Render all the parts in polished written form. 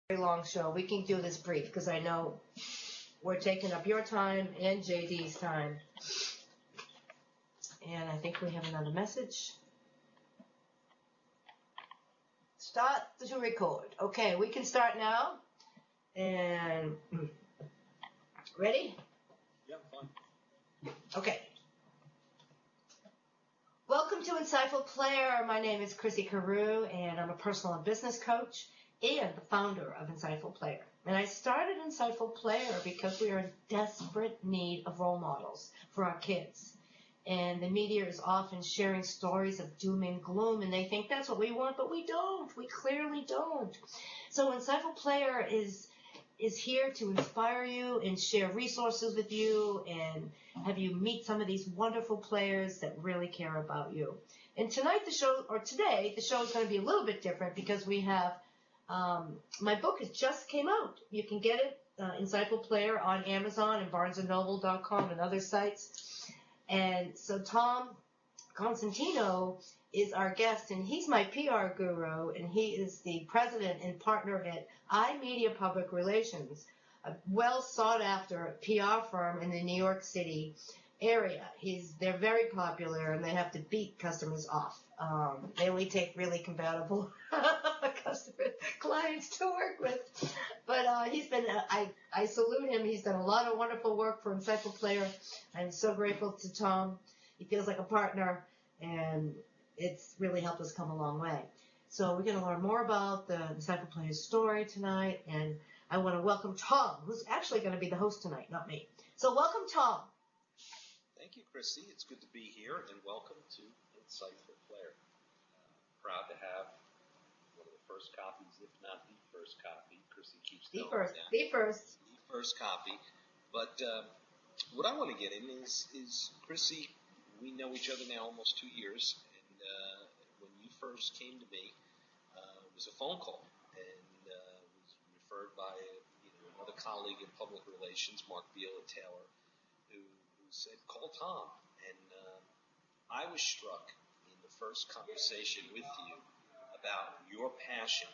very long show. We can do this brief because I know we're taking up your time and JD's time. And I think we have another message. Start to record. Okay, we can start now. And ready? Yeah, fine. Okay. Welcome to Insightful Player. My name is Chrissy Carew, and I'm a personal and business coach and the founder of Insightful Player. And I started Insightful Player because we are in desperate need of role models for our kids. And the media is often sharing stories of doom and gloom, and they think that's what we want, but we don't. We clearly don't. So Insightful Player is here to inspire you and share resources with you and have you meet some of these wonderful players that really care about you. And today, the show is going to be a little bit different because we have my book has just came out. You can get it, Insightful Player, on Amazon and BarnesandNoble.com and other sites. And so Tom Cosentino is our guest, and he's my PR guru, and he is the president and partner at iMedia Public Relations, a well sought after PR firm in the New York City area. They're very popular, and they have to beat customers off. They only take really compatible clients to work with. But I salute him. He's done a lot of wonderful work for Insightful Player. I'm so grateful to Tom. He feels like a partner, and it's really helped us come a long way. So we're going to learn more about the Insightful Player's story tonight, and I want to welcome Tom, who's actually going to be the host tonight, not me. So welcome, Tom. Thank you, Chrissy. It's good to be here, and welcome to Insightful Player. Proud to have one of the first copies, if not the first copy. Chrissy keeps telling me that. The first copy. But what I want to get in is Chrissy, we know each other now almost 2 years, and when you first came to me, it was a phone call, and was referred by another colleague in public relations, Mark Beal at Taylor, who said, call Tom. And I was struck in the first conversation with you about your passion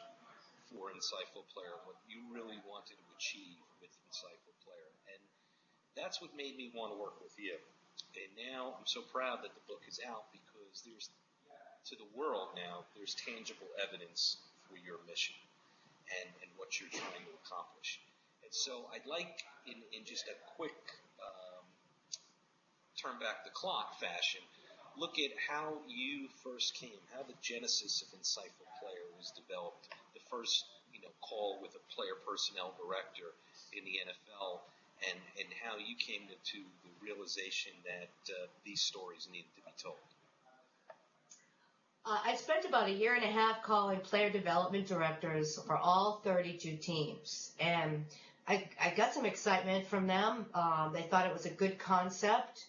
for Insightful Player, what you really wanted to achieve with Insightful Player. And that's what made me want to work with you. And now I'm so proud that the book is out because to the world now, there's tangible evidence for your mission and what you're trying to accomplish. And so I'd like, in just a quick turn back the clock fashion, look at how you first came, how the genesis of Insightful Player was developed, the first call with a player personnel director in the NFL, and how you came to the realization that these stories needed to be told. I spent about a year and a half calling player development directors for all 32 teams, and I got some excitement from them. They thought it was a good concept,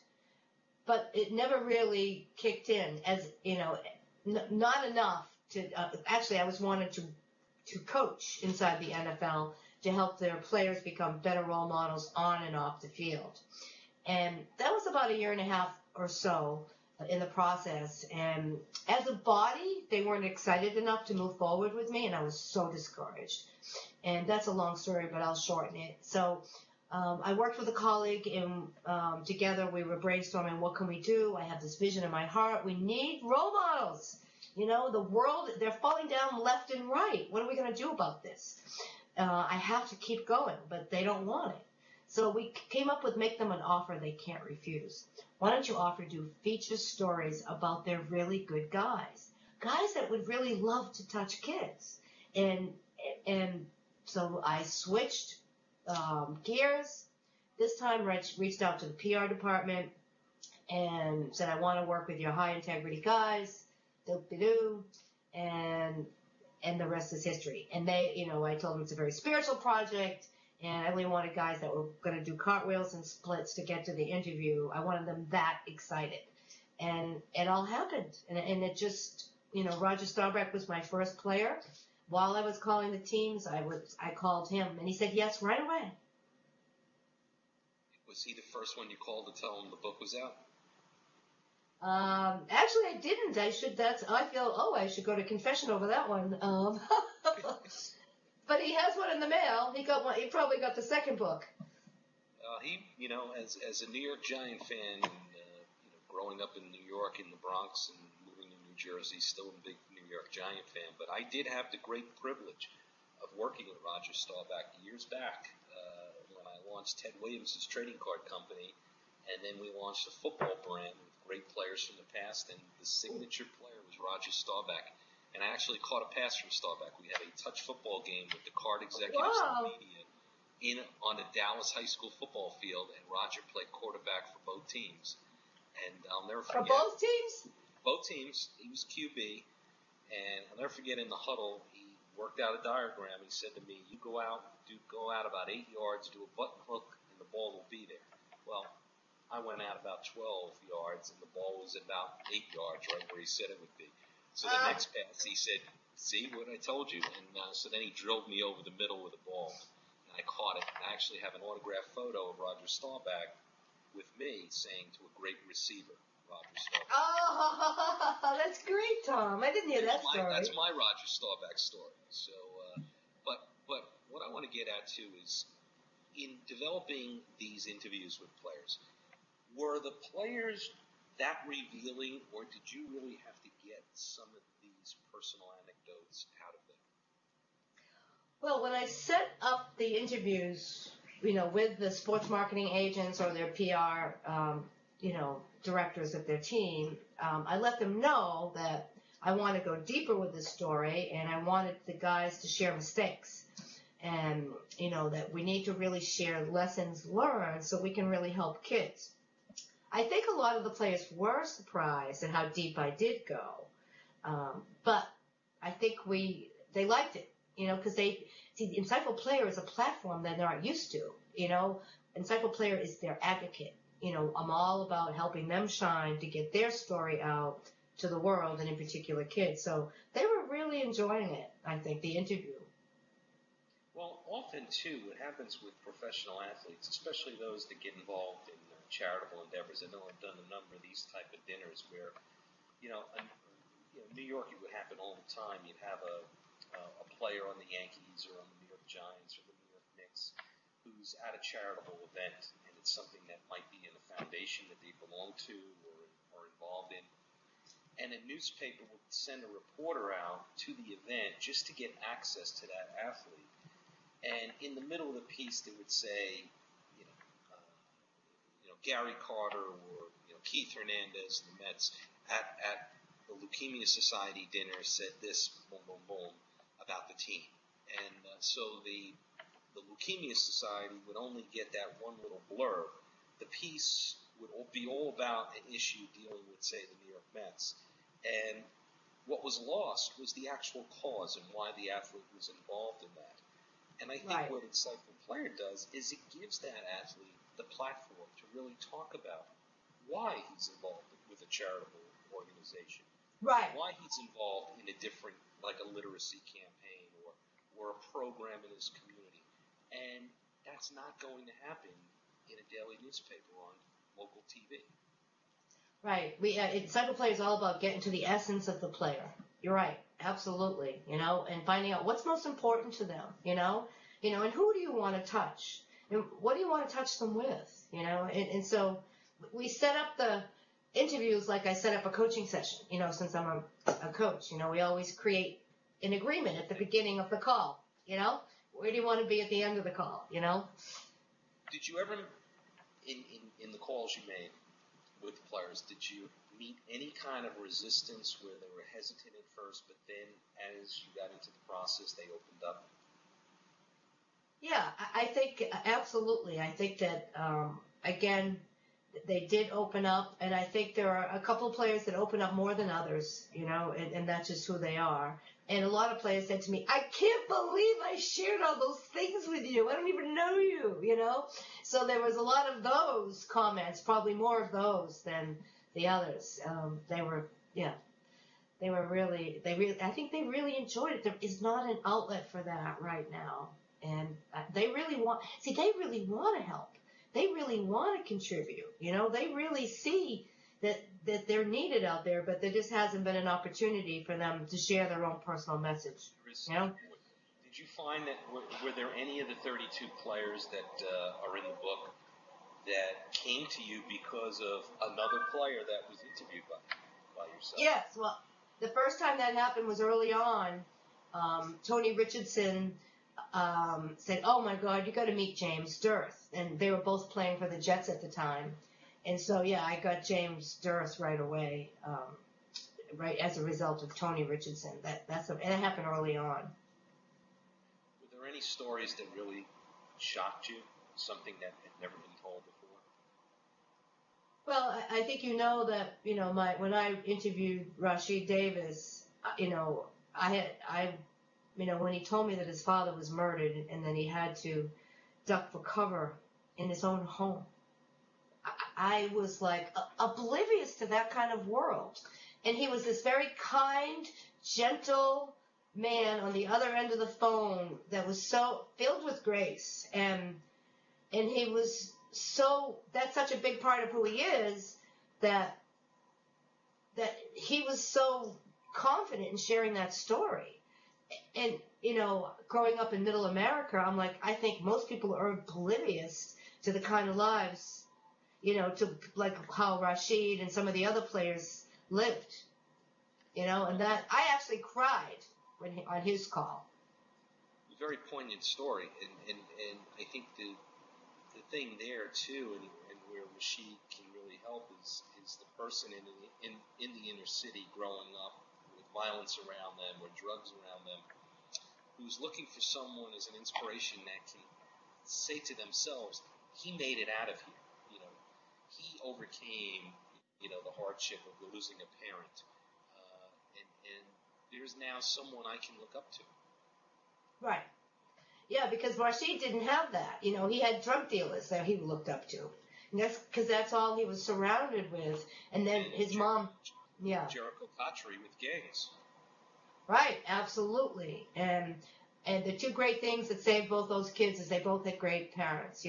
but it never really kicked in as, not enough to, actually I was wanted to coach inside the NFL to help their players become better role models on and off the field. And that was about a year and a half or so in the process. And as a body, they weren't excited enough to move forward with me, and I was so discouraged. And that's a long story, but I'll shorten it. So I worked with a colleague, and together we were brainstorming, what can we do? I have this vision in my heart. We need role models. The world, they're falling down left and right. What are we going to do about this? I have to keep going, but they don't want it. So we came up with make them an offer they can't refuse. Why don't you offer to do feature stories about their really good guys that would really love to touch kids? And so I switched gears. This time reached out to the PR department and said, I want to work with your high integrity guys, doop-de-doo, and the rest is history. And they, I told them it's a very spiritual project, and I only wanted guys that were going to do cartwheels and splits to get to the interview. I wanted them that excited. And it all happened. And it just, Roger Staubach was my first player. While I was calling the teams, I called him, and he said yes right away. Was he the first one you called to tell him the book was out? Actually, I didn't. I should go to confession over that one. But he has one in the mail. He got one. He probably got the second book. As a New York Giant fan, and, growing up in New York, in the Bronx, and moving to New Jersey, still a big New York Giant fan. But I did have the great privilege of working with Roger Staubach years back when I launched Ted Williams' trading card company, and then we launched a football brand with great players from the past, and the signature player was Roger Staubach. And I actually caught a pass from Staubach. We had a touch football game with the card executives and the media on the Dallas high school football field, and Roger played quarterback for both teams. And I'll never forget. For both teams? Both teams. He was QB. And I'll never forget, in the huddle, he worked out a diagram. He said to me, you go out about 8 yards, do a button hook, and the ball will be there. Well, I went out about 12 yards, and the ball was about 8 yards, right where he said it would be. So the next pass, he said, see what I told you? And so then he drilled me over the middle with the ball. I caught it. I actually have an autographed photo of Roger Staubach with me saying to a great receiver, Roger Staubach. Oh, that's great, Tom. I didn't hear that story. That's my Roger Staubach story. So, but what I want to get at too is, in developing these interviews with players, were the players that revealing, or did you really have to get some of these personal anecdotes out of them? Well, when I set up the interviews, with the sports marketing agents or their PR, directors of their team, I let them know that I want to go deeper with this story, and I wanted the guys to share mistakes, and, that we need to really share lessons learned so we can really help kids. I think a lot of the players were surprised at how deep I did go, but I think they liked it. Because Insightful Player is a platform that they're not used to. Insightful Player is their advocate. I'm all about helping them shine to get their story out to the world, and in particular kids. So they were really enjoying it, I think, the interview. Well, often, too, what happens with professional athletes, especially those that get involved in charitable endeavors, I know I've done a number of these type of dinners where, in New York, it would happen all the time. You'd have a player on the Yankees or on the New York Giants or the New York Knicks who's at a charitable event, and it's something that might be in the foundation that they belong to or are involved in. And a newspaper would send a reporter out to the event just to get access to that athlete. And in the middle of the piece, they would say, Gary Carter or Keith Hernandez, the Mets, at the Leukemia Society dinner said this, boom, boom, boom, about the team. And so the Leukemia Society would only get that one little blurb. The piece would be all about an issue dealing with, say, the New York Mets. And what was lost was the actual cause and why the athlete was involved in that. And I think what Insightful Player does is it gives that athlete the platform to really talk about why he's involved with a charitable organization. Right. Why he's involved in a different, like a literacy campaign or a program in his community. And that's not going to happen in a daily newspaper on local TV. Right. Insightful Player is all about getting to the essence of the player. You're right. Absolutely. And finding out what's most important to them, and who do you want to touch? And what do you want to touch them with, And so we set up the interviews like I set up a coaching session, since I'm a coach. We always create an agreement at the beginning of the call, Where do you want to be at the end of the call, Did you ever, in the calls you made with players, did you meet any kind of resistance where they were hesitant at first, but then as you got into the process, they opened up? Yeah, I think absolutely. I think that, again, they did open up, and I think there are a couple of players that open up more than others, and that's just who they are. And a lot of players said to me, I can't believe I shared all those things with you. I don't even know you, So there was a lot of those comments, probably more of those than the others. I think they really enjoyed it. There is not an outlet for that right now. And they really want to help. They really want to contribute. They really see that they're needed out there, but there just hasn't been an opportunity for them to share their own personal message. Did Did you find that were there any of the 32 players that are in the book that came to you because of another player that was interviewed by yourself? Yes. Well, the first time that happened was early on. Tony Richardson said, "Oh my God, you got to meet James Durth," and they were both playing for the Jets at the time. And so, yeah, I got James Durth right away, right as a result of Tony Richardson. And it happened early on. Were there any stories that really shocked you? Something that had never been told before? Well, I think that when I interviewed Rashid Davis, when he told me that his father was murdered and then he had to duck for cover in his own home, I was like oblivious to that kind of world. And he was this very kind, gentle man on the other end of the phone that was so filled with grace. And he was that's such a big part of who he is that he was so confident in sharing that story. And, growing up in middle America, I'm like, I think most people are oblivious to the kind of lives, to like how Rashid and some of the other players lived, and that I actually cried on his call. A very poignant story. And I think the thing there too, and where Rashid can really help is the person in the inner city growing up with violence around them or drugs around them, who's looking for someone as an inspiration that can say to themselves, he made it out of here. He overcame, the hardship of losing a parent, and there's now someone I can look up to. Right. Yeah, because Rashid didn't have that. He had drug dealers that he looked up to. And that's because that's all he was surrounded with. And then his mom, yeah. Jericho Cotchery with gangs. Right, absolutely. And the two great things that saved both those kids is they both had great parents,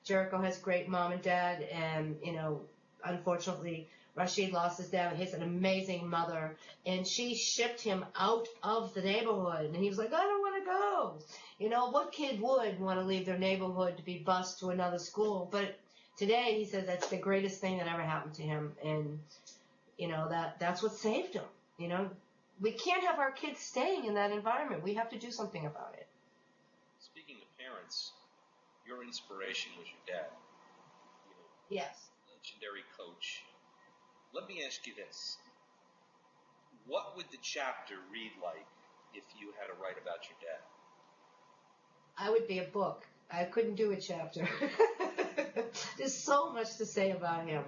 Jericho has great mom and dad, and, unfortunately, Rashid lost his dad. He has an amazing mother, and she shipped him out of the neighborhood. And he was like, I don't want to go. What kid would want to leave their neighborhood to be bused to another school? But today he says that's the greatest thing that ever happened to him. And, that's what saved him. We can't have our kids staying in that environment. We have to do something about it. Speaking of parents, your inspiration was your dad. Yes. Legendary coach. Let me ask you this. What would the chapter read like if you had to write about your dad? I would be a book. I couldn't do a chapter. There's so much to say about him.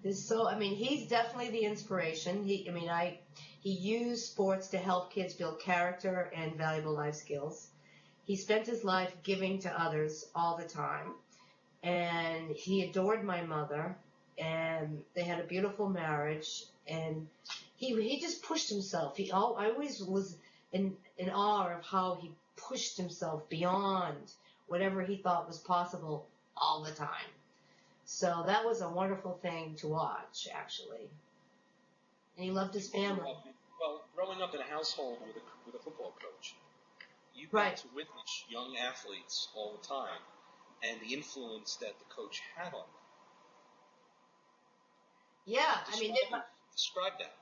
He's definitely the inspiration. He used sports to help kids build character and valuable life skills. He spent his life giving to others all the time. And he adored my mother. And they had a beautiful marriage. And he just pushed himself. I always was in awe of how he pushed himself beyond whatever he thought was possible all the time. So that was a wonderful thing to watch, actually. And he loved his family. Growing up in a household with a football coach, you got right. to witness young athletes all the time and the influence that the coach had on them. Yeah, describe that.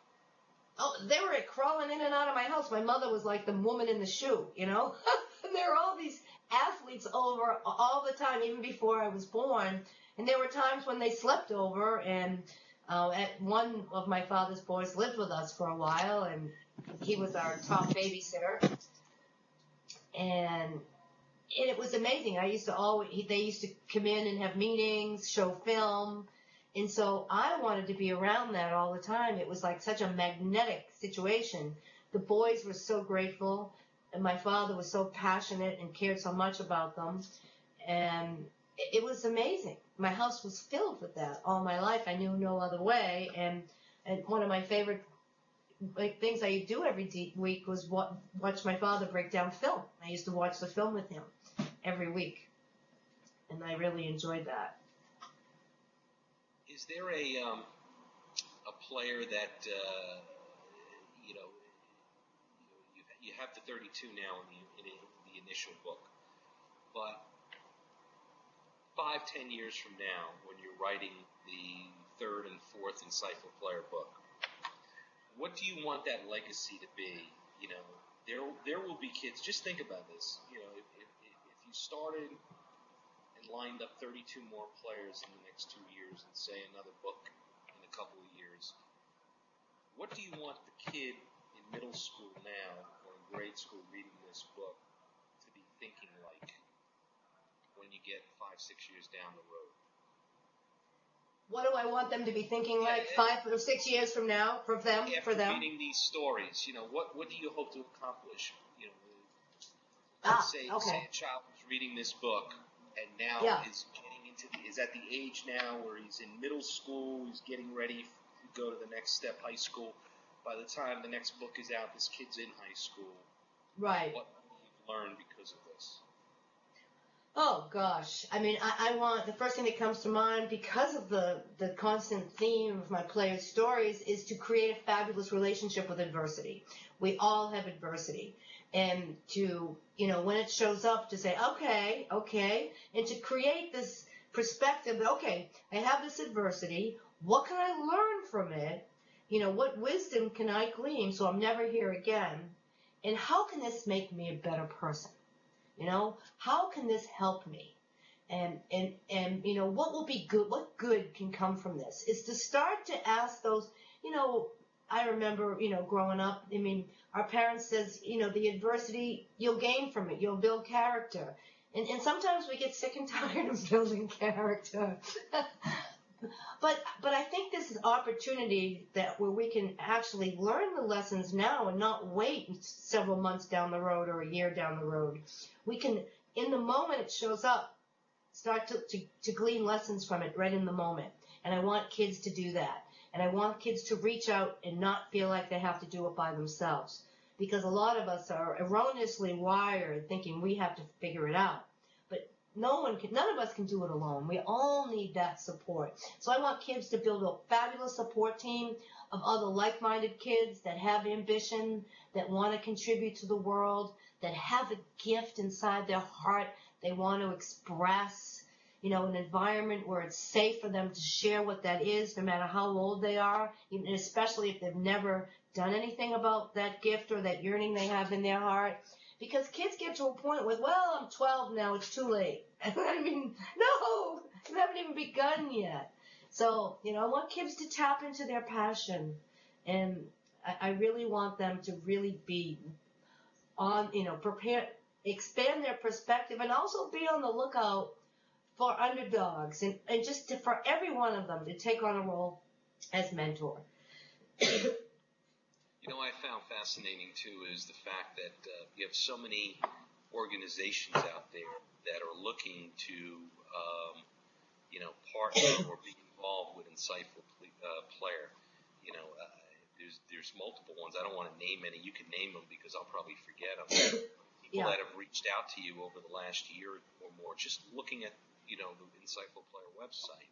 Oh, they were crawling in and out of my house. My mother was like the woman in the shoe, And there were all these athletes over all the time, even before I was born. And there were times when they slept over, and one of my father's boys lived with us for a while, and he was our top babysitter. And it was amazing. They used to come in and have meetings, show film. And so I wanted to be around that all the time. It was like such a magnetic situation. The boys were so grateful, and my father was so passionate and cared so much about them. And it was amazing. My house was filled with that all my life. I knew no other way. And one of my favorite things I do every week was watch my father break down film. I used to watch the film with him every week. And I really enjoyed that. Is there a player that you have the 32 now in the initial book. But 5-10 years from now, when you're writing the third and fourth Insightful Player book, what do you want that legacy to be? You know, there will be kids. Just think about this. You know, if you started and lined up 32 more players in the next 2 years and say another book in a couple of years, what do you want the kid in middle school now or in grade school reading this book to be thinking like when you get 5-6 years down the road? What do I want them to be thinking like 5 or 6 years from now for them? After reading these stories, you know, what do you hope to accomplish? You know, say a child was reading this book and now is getting is at the age now where he's in middle school, he's getting ready to go to the next step, high school. By the time the next book is out, this kid's in high school. Right. What will you learn because of this? Oh, gosh. I mean, I want, the first thing that comes to mind, because of the constant theme of my players' stories, is to create a fabulous relationship with adversity. We all have adversity. And to, you know, when it shows up, to say, okay, and to create this perspective that, okay, I have this adversity. What can I learn from it? You know, what wisdom can I glean so I'm never here again? And how can this make me a better person? You know, how can this help me? And you know, what will be good? What good can come from this? Is to start to ask those, you know, I remember, you know, growing up, I mean, our parents says, you know, the adversity, you'll gain from it. You'll build character. And sometimes we get sick and tired of building character. But I think this is an opportunity where we can actually learn the lessons now and not wait several months down the road or a year down the road. We can, in the moment it shows up, start to glean lessons from it right in the moment. And I want kids to do that. And I want kids to reach out and not feel like they have to do it by themselves. Because a lot of us are erroneously wired thinking we have to figure it out. None of us can do it alone. We all need that support. So I want kids to build a fabulous support team of other like-minded kids that have ambition, that want to contribute to the world, that have a gift inside their heart they want to express, you know, an environment where it's safe for them to share what that is, no matter how old they are, and especially if they've never done anything about that gift or that yearning they have in their heart. Because kids get to a point with, well, I'm 12 now, it's too late. I mean, no, you haven't even begun yet. So, you know, I want kids to tap into their passion. And I really want them to really be on, you know, prepare, expand their perspective, and also be on the lookout for underdogs and just for every one of them to take on a role as mentor. You know, what I found fascinating, too, is the fact that you have so many organizations out there that are looking to, you know, partner or be involved with Insightful Player. You know, there's multiple ones. I don't want to name any. You can name them because I'll probably forget them. People that have reached out to you over the last year or more, just looking at, you know, the Insightful Player website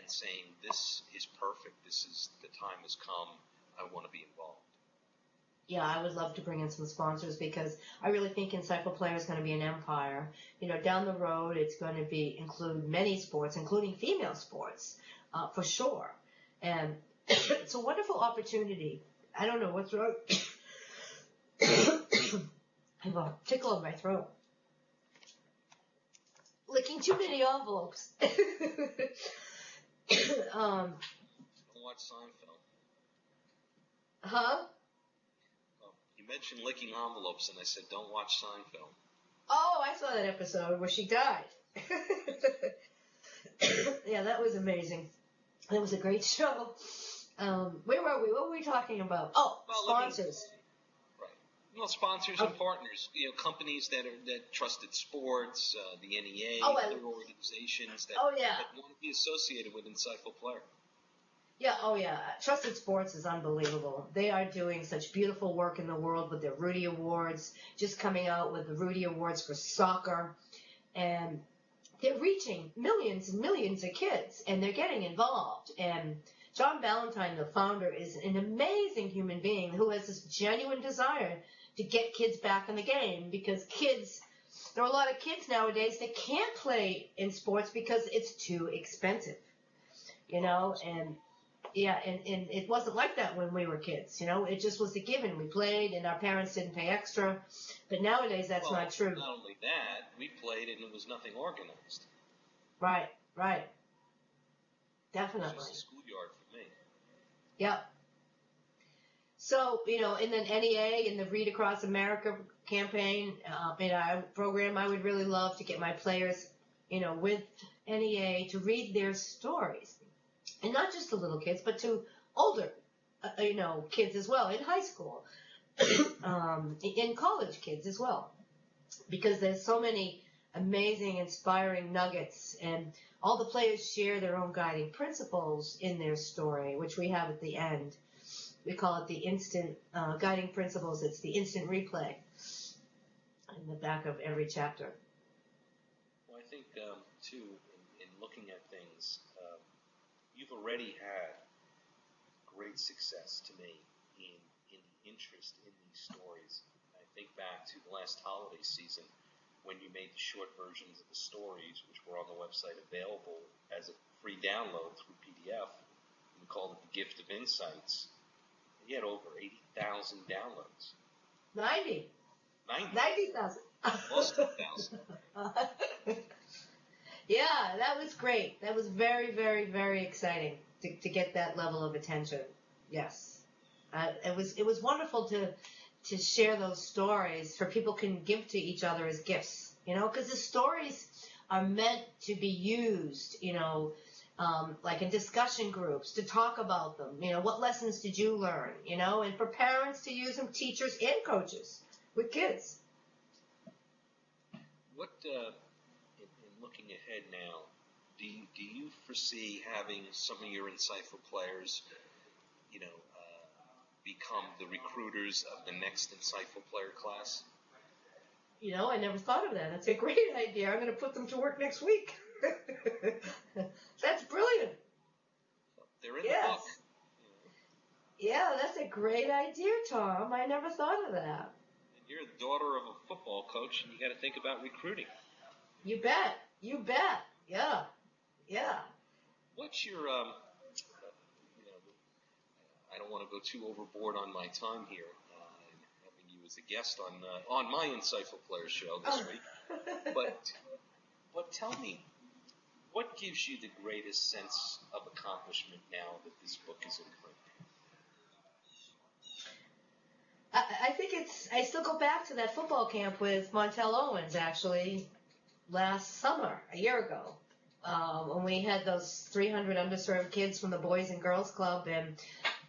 and saying, this is perfect. The time has come. I want to be involved. Yeah, I would love to bring in some sponsors because I really think Insightful Player is going to be an empire. You know, down the road, it's going to include many sports, including female sports, for sure. And it's a wonderful opportunity. I don't know what's wrong. I have a tickle in my throat. Licking too many envelopes. Watch Seinfeld. Huh? You mentioned licking envelopes, and I said, don't watch Seinfeld. Oh, I saw that episode where she died. Yeah, that was amazing. That was a great show. Where were we? What were we talking about? Oh, sponsors. Right. Well, sponsors and partners. You know, companies that Trusted Sports, the NEA, other organizations that want to be associated with Insightful Player. Yeah, Trusted Sports is unbelievable. They are doing such beautiful work in the world with their Rudy Awards, just coming out with the Rudy Awards for soccer. And they're reaching millions and millions of kids, and they're getting involved. And John Ballantyne, the founder, is an amazing human being who has this genuine desire to get kids back in the game because kids, there are a lot of kids nowadays that can't play in sports because it's too expensive, and yeah, and it wasn't like that when we were kids, it just was a given. We played and our parents didn't pay extra, but nowadays that's not true. Not only that, we played and it was nothing organized. Right. Definitely. It was just a schoolyard for me. Yep. So, and then NEA and the Read Across America campaign, in our program, I would really love to get my players, with NEA to read their stories. And not just to little kids, but to older, kids as well, in high school, in college kids as well. Because there's so many amazing, inspiring nuggets, and all the players share their own guiding principles in their story, which we have at the end. We call it the instant guiding principles. It's the instant replay in the back of every chapter. Well, I think, too, in looking at things, you've already had great success to me in the interest in these stories. I think back to the last holiday season when you made the short versions of the stories, which were on the website available as a free download through PDF. We called it the Gift of Insights. You had over 80,000 downloads. 90,000. Almost 10,000. Yeah, that was great. That was very, very, very exciting to get that level of attention. Yes, it was wonderful to share those stories for people can give to each other as gifts. Because the stories are meant to be used. Like in discussion groups to talk about them. What lessons did you learn? And for parents to use them, teachers and coaches with kids. What, in looking ahead now, do you foresee having some of your insightful players, become the recruiters of the next insightful player class? I never thought of that. That's a great idea. I'm going to put them to work next week. That's brilliant. They're in the book. Yeah, that's a great idea, Tom. I never thought of that. And you're the daughter of a football coach, and you got to think about recruiting. You bet. Yeah. What's your, I don't want to go too overboard on my time here, having you as a guest on my Insightful Players show this week. But tell me, what gives you the greatest sense of accomplishment now that this book is in print? I think I still go back to that football camp with Montel Owens, actually, last summer, a year ago, when we had those 300 underserved kids from the Boys and Girls Club. And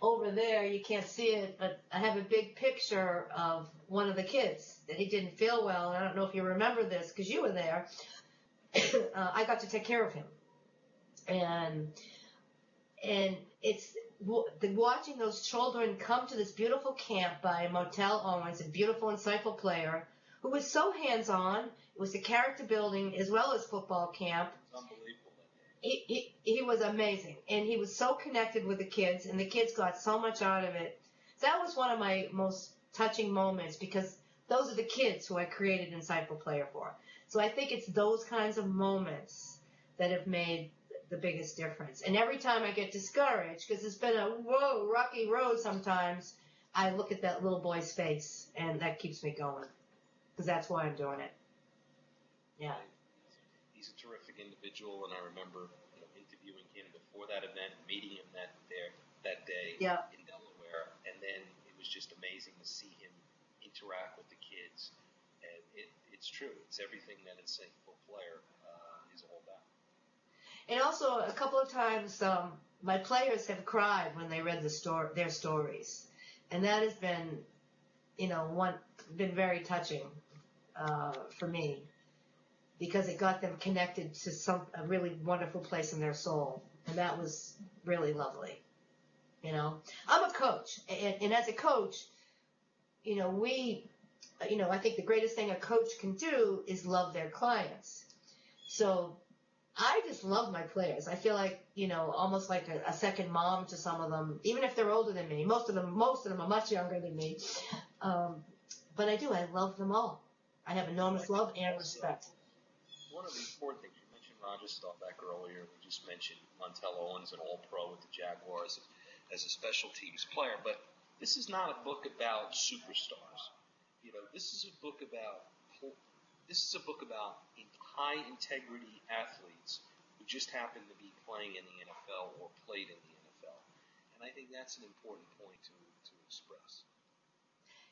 over there, you can't see it, but I have a big picture of one of the kids that he didn't feel well. And I don't know if you remember this because you were there. I got to take care of him. And it's watching those children come to this beautiful camp by Montel Owens, a beautiful, insightful player who was so hands-on. It was a character building as well as football camp. Unbelievable. He was amazing, and he was so connected with the kids, and the kids got so much out of it. That was one of my most touching moments because those are the kids who I created Insightful Player for. So I think it's those kinds of moments that have made the biggest difference. And every time I get discouraged, because it's been a rocky road sometimes, I look at that little boy's face, and that keeps me going. Because that's why I'm doing it. Yeah. He's a terrific individual, and I remember interviewing him before that event, meeting him that day in Delaware, and then it was just amazing to see him interact with the kids. And it's true. It's everything that Insightful Player is all about. And also, a couple of times, my players have cried when they read their stories, and that has been, been very touching for me because it got them connected to a really wonderful place in their soul, and that was really lovely. I'm a coach, and as a coach, I think the greatest thing a coach can do is love their clients. So I just love my players. I feel like, almost like a second mom to some of them, even if they're older than me. Most of them are much younger than me. But I love them all. I have enormous love and respect. One of the important things, you mentioned Roger Staubach earlier. We just mentioned Montel Owens, an All-Pro with the Jaguars as a special teams player. But this is not a book about superstars. This is a book about high integrity athletes who just happen to be playing in the NFL or played in the NFL. And I think that's an important point to express.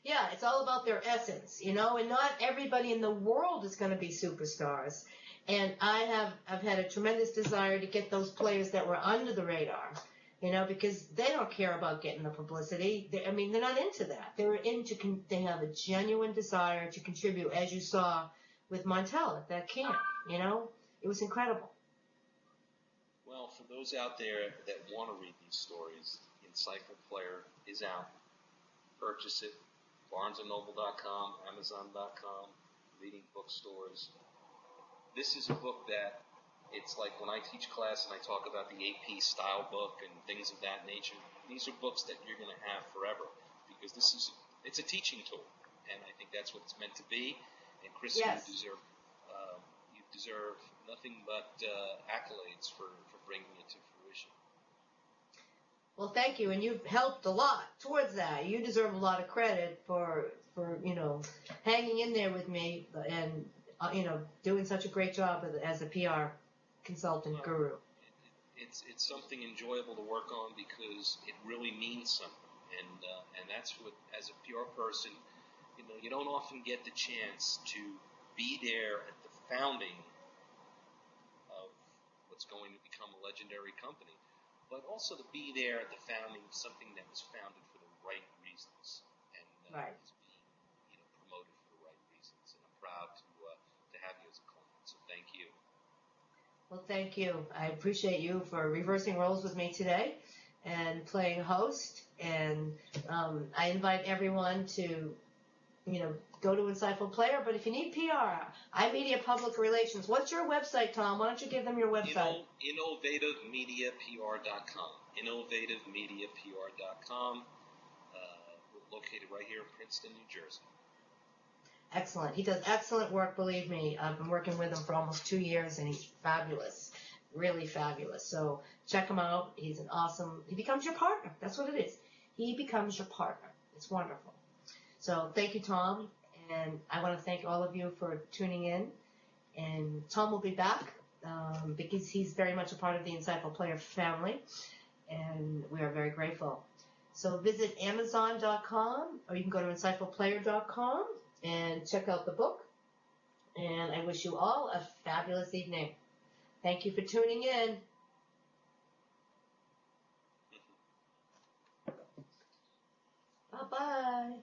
Yeah, it's all about their essence, and not everybody in the world is going to be superstars. And I've had a tremendous desire to get those players that were under the radar, because they don't care about getting the publicity. They're not into that. They have a genuine desire to contribute, as you saw with Montel at that camp. It was incredible. Well, for those out there that want to read these stories, Insightful Player is out. Purchase it. BarnesandNoble.com, Amazon.com, leading bookstores. This is a book that it's like when I teach class and I talk about the AP style book and things of that nature. These are books that you're going to have forever because it's a teaching tool, and I think that's what it's meant to be. And Chrissy, yes. you deserve nothing but accolades for bringing it to fruition. Well, thank you, and you've helped a lot towards that. You deserve a lot of credit for hanging in there with me and doing such a great job as a PR consultant guru. It's something enjoyable to work on because it really means something, and that's what, as a PR person, you don't often get the chance to be there at the founding of what's going to become a legendary company. But also to be there at the founding of something that was founded for the right reasons and right. is being promoted for the right reasons. And I'm proud to have you as a client. So thank you. Well, thank you. I appreciate you for reversing roles with me today and playing host. And I invite everyone to go to Insightful Player. But if you need PR, iMedia Public Relations. What's your website, Tom? Why don't you give them your website? InnovativeMediaPR.com. InnovativeMediaPR.com. We're located right here in Princeton, New Jersey. Excellent. He does excellent work, believe me. I've been working with him for almost 2 years, and he's fabulous. Really fabulous. So check him out. He becomes your partner. That's what it is. He becomes your partner. It's wonderful. So thank you, Tom. And I want to thank all of you for tuning in. And Tom will be back because he's very much a part of the Insightful Player family. And we are very grateful. So visit Amazon.com or you can go to InsightfulPlayer.com and check out the book. And I wish you all a fabulous evening. Thank you for tuning in. Bye-bye.